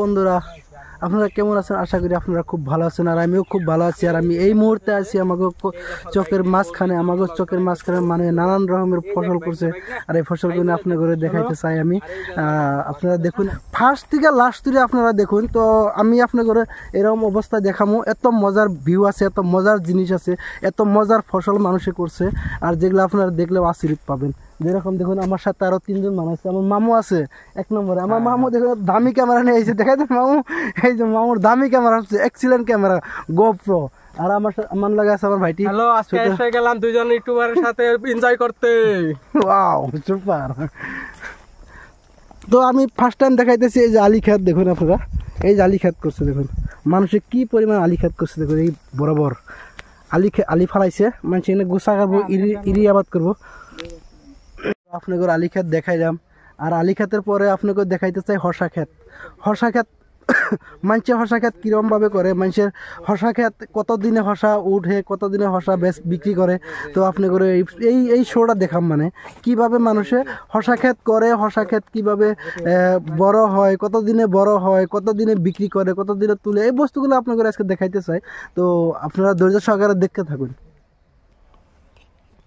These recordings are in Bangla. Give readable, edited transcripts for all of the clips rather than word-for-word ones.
বন্ধুরা আপনারা কেমন আছেন? আশা করি আপনারা খুব ভালো আছেন আর আমিও খুব ভালো আছি। আর আমি এই মুহূর্তে আছি আমাকে চোখের মাঝখানে মানে নানান রকমের ফসল করছে। আর এই ফসলগুলো আপনার ঘরে দেখাইতে চাই আমি। আপনারা দেখুন ফার্স্ট থেকে লাস্ট থেকে আপনারা দেখুন। তো আমি আপনার ঘরে এরকম অবস্থা দেখামো। এত মজার ভিউ আছে, এত মজার জিনিস আছে, এত মজার ফসল মানুষে করছে আর যেগুলো আপনারা দেখলেও আশীর্বাদ পাবেন। যেরকম দেখুন আমার সাথে আরো 3 জন মানুষ আছে। আমার মামু আছে 1 নম্বরে। আমার মামু দেখুন দামি ক্যামেরা নিয়ে এসে দেখাই দেন মামু। এই যে মামুর দামি ক্যামেরা হচ্ছে এক্সিলেন্ট ক্যামেরা গোপ্রো। আর আমার লাগে আছে আমার ভাইটি। হ্যালো, আজকে এসে গেলাম দুইজন ইউটিউবারের সাথে এনজয় করতে। Wow super. তো আমি ফার্স্ট টাইম দেখাইতেছি এই যে আলি খেত। দেখুন আপনারা এই যে আলি খেত করছে, দেখুন মানুষে কি পরিমাণ আলি খেত করছে। দেখুন এই বরাবর আলি ফালাইছে, মানুষ এখানে গোসা করবো, ইরি আবাদ করবো। আপনাকে আলি খেত দেখাইলাম। আর আলি খেতের পরে আপনাকে দেখাইতে চাই হর্ষা খেত। মানুষের হর্ষা খেত কিরম ভাবে করে, মানুষের হর্ষা খেত কতদিনে হর্ষা উঠে, কতদিনে হর্ষা বিক্রি করে। তো আপনি করে এই শোটা দেখাম, মানে কিভাবে মানুষে হর্ষা খেত করে, হর্ষা খেত কিভাবে বড় হয়, কতদিনে বড় হয়, কতদিনে বিক্রি করে, কতদিনে তুলে, এই বস্তুগুলো আপনাকে আজকে দেখাইতে চাই। তো আপনারা ধৈর্য সহকারে দেখতে থাকুন।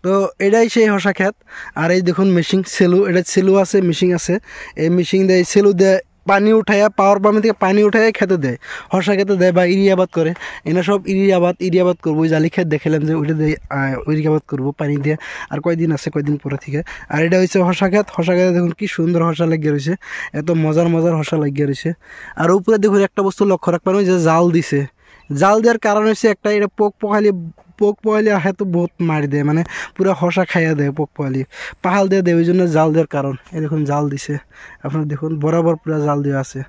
তো এটাই সেই হর্ষা খেত। আর এই দেখুন মেশিন সেলু, এটা সেলু আছে, মেশিন আছে। এই মেশিন দিয়ে সেলু দিয়ে পানি উঠাইয়া, পাওয়ার পাম্প থেকে পানি উঠাইয়া খেতে দেয়, হর্ষা খেতে দেয় বা ইরিয়াবাদ করে। এনে সব ইরিয়াবাদ করবো। ওই জালি খেত দেখালাম যে ওইটা দিয়ে ইরিয়াবাদ করবো পানি দিয়ে। আর কয়দিন আছে, কয়দিন পরে থেকে। আর এটা হচ্ছে হর্ষা খেত। হর্ষা খেতে দেখুন কি সুন্দর হর্ষা লাগিয়ে রয়েছে, এত মজার হর্ষা লাগিয়ে রয়েছে। আর উপরে দেখুন একটা বস্তু লক্ষ্য রাখবেন, ওই যে জাল দিছে। জাল দেওয়ার কারণ হচ্ছে একটা, এটা পোক পোকালি আহে তো বহুত মারি দেয়, মানে পুরো হর্ষা খাইয়া দেয় পোক পোকালি, পাহাল দিয়ে দেয়। ওই জন্য জাল দেওয়ার কারণ। এই দেখুন জাল দিছে, আপনারা দেখুন বরাবর পুরো জাল দেওয়া আছে,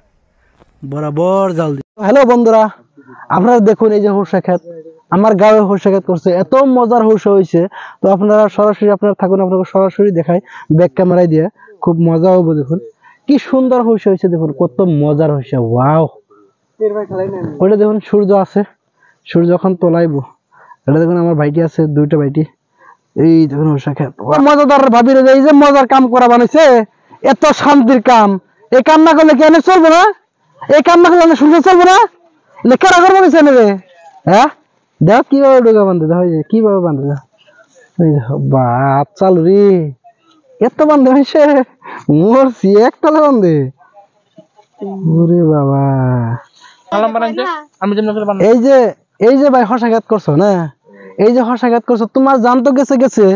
বরাবর জাল দিয়ে। হ্যালো বন্ধুরা, আপনারা দেখুন এই যে হর্ষা খেত, আমার গাঁয়ে হর্ষা খেত করছে, এত মজার হর্ষা হয়েছে। তো আপনারা সরাসরি আপনারা থাকুন, আপনাকে সরাসরি দেখাই ব্যাক ক্যামেরায় দিয়ে, খুব মজা হবো। দেখুন কি সুন্দর হর্ষা হয়েছে, দেখুন কত মজার হর্ষা। ওয়াও, ওইটা দেখুন সূর্য আছে, সূর্য যখন তোলাইবো। এটা দেখুন আমার ভাইটি আছে, 2টা ভাইটি। এই দেখুন হর্ষা খেত মজাদার ভাবি রে, এই যে মজার কাম করা বানাইছে, এত শান্তির কাম। এই কাম না করলে কেন চলবো না? এই কাম না করলে সূর্য চলবো না? কেরা করবো নিছে রে? হ্যাঁ দেখ কিভাবে ডোকা বান্ধে, দেখ কিভাবে বান্ধে, বাপ চালু রে, এত বান্ধে হয়েছে, মরছি একতলা বান্ধে। ওরে বাবা, এই যে ভাই হর্ষা খেত করছো না, এই যে হর্ষা খেত করছো, তোমার জান তো গেছে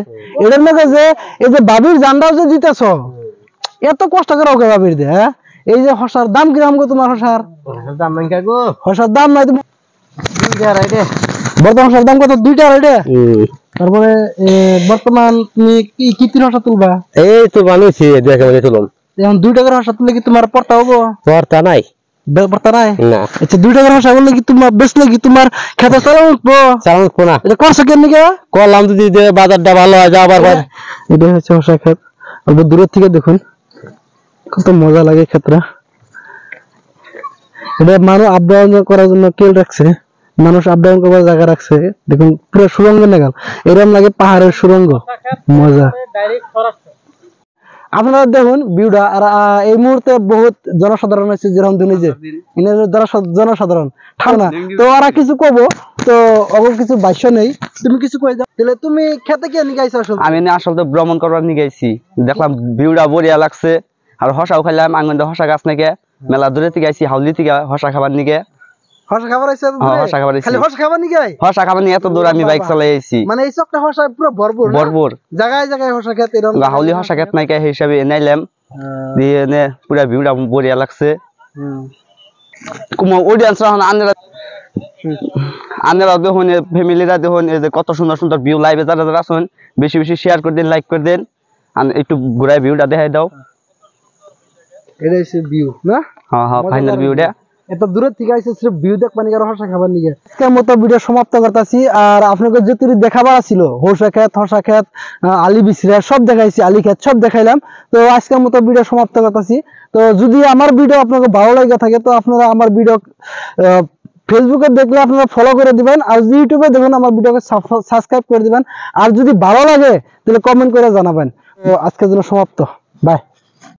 এটার মধ্যে যে এই যে বাবির জানটাও যে দিতেছ, এত কষ্ট করে ওকে বাবির দে। হ্যাঁ এই যে হর্ষার দাম কিরাম গো? তোমার হর্ষার দাম নাই গো, হর্ষার দাম নাই। তুমি বর্তমান হর্ষার দাম কত? 2 টাকা। তারপরে বর্তমান তুমি কি হর্ষা তুলবা? এই তো বানাইছি, দেখে তুলুন। এখন 2 টাকার হর্ষা তুললে কি তোমার পড়তা হবো? পড়তা নাই, ব্যাপারটা নাই না। আচ্ছা 2 টাকার হর্ষা বললে কি তোমার বেচলে কি তোমার খেতে চালাবো না? এটা করছো কেন করলাম, যদি বাজারটা ভালো হয় আবার। এটা হচ্ছে হর্ষা খেত। অল্প দূরের থেকে দেখুন কত মজা লাগে ক্ষেতটা। এটা মানুষ আপ ডাউন করার জন্য কেল রাখছে, মানুষ আপ ডাউন করার জায়গা রাখছে। দেখুন পুরো সুরঙ্গ নাগাল, এরকম লাগে পাহাড়ের সুরঙ্গ, মজা। আপনারা দেখুন ভিউটা। আর এই মুহূর্তে বহুত জনসাধারণ আছে, যেরকম তুমি যে জনসাধারণ ঠাও না। তো ওরা কিছু কব, তো অগর কিছু ভাষ্য নেই, তুমি কিছু কই দাও। তাহলে তুমি খেতে কে নিয়ে গাইছো? আসলে আমি আসলে ভ্রমণ করবার নিয়ে গেছি, দেখলাম ভিউটা বড়িয়া লাগছে। আর হর্ষাও খাইলাম, আঙ্গন হর্ষা গাছ নাকি মেলা দূরে থেকে আইছি, হাউলি থেকে হর্ষা খাবার নিকে। হর্ষা খাবার আইছে? হর্ষা খাবার খালি হর্ষা খাবার নিকে? হর্ষা খাবার নিয়ে এত দূর আমি বাইক চালাই আইছি। মানে এই চকটা হর্ষা পুরো ভরপুর জায়গায় জায়গায় হর্ষা খেত। এরকম হাউলি হর্ষা খেত নাকি হিসাবে এনাইলাম, দিয়ে এনে পুরা ভিউটা বড়িয়া লাগছে। কুমো অডিয়েন্স আনেরা দেখুন, ফ্যামিলিরা দেখুন, এই যে কত সুন্দর সুন্দর ভিউ। লাইভে যারা যারা আছেন বেশি বেশি শেয়ার করে দিন, লাইক করে দেন, আর একটু ঘুরায় ভিউটা দেখাই দাও। এটা হচ্ছে ভিউ না? হ্যাঁ হ্যাঁ, ফাইনাল ভিউটা। এত দূরে থেকে আইছে সির্ফ ভিউ দেখ পানি আর হর্ষা খাবার নিয়ে। আজকের মতো ভিডিও সমাপ্ত করতেছি। আর আপনাকে যেটুকু দেখাবার ছিল, হর্ষা খেত, আলি বিছরা সব দেখাইছি, আলি খেত সব দেখাইলাম। তো আজকের মতো ভিডিও সমাপ্ত করতেছি। তো যদি আমার ভিডিও আপনাকে ভালো লাগে থাকে, তো আপনারা আমার ভিডিও ফেসবুকে দেখলে আপনারা ফলো করে দিবেন, আর ইউটিউবে দেখুন আমার ভিডিওকে সাবস্ক্রাইব করে দিবেন। আর যদি ভালো লাগে তাহলে কমেন্ট করে জানাবেন। তো আজকের জন্য সমাপ্ত, বাই।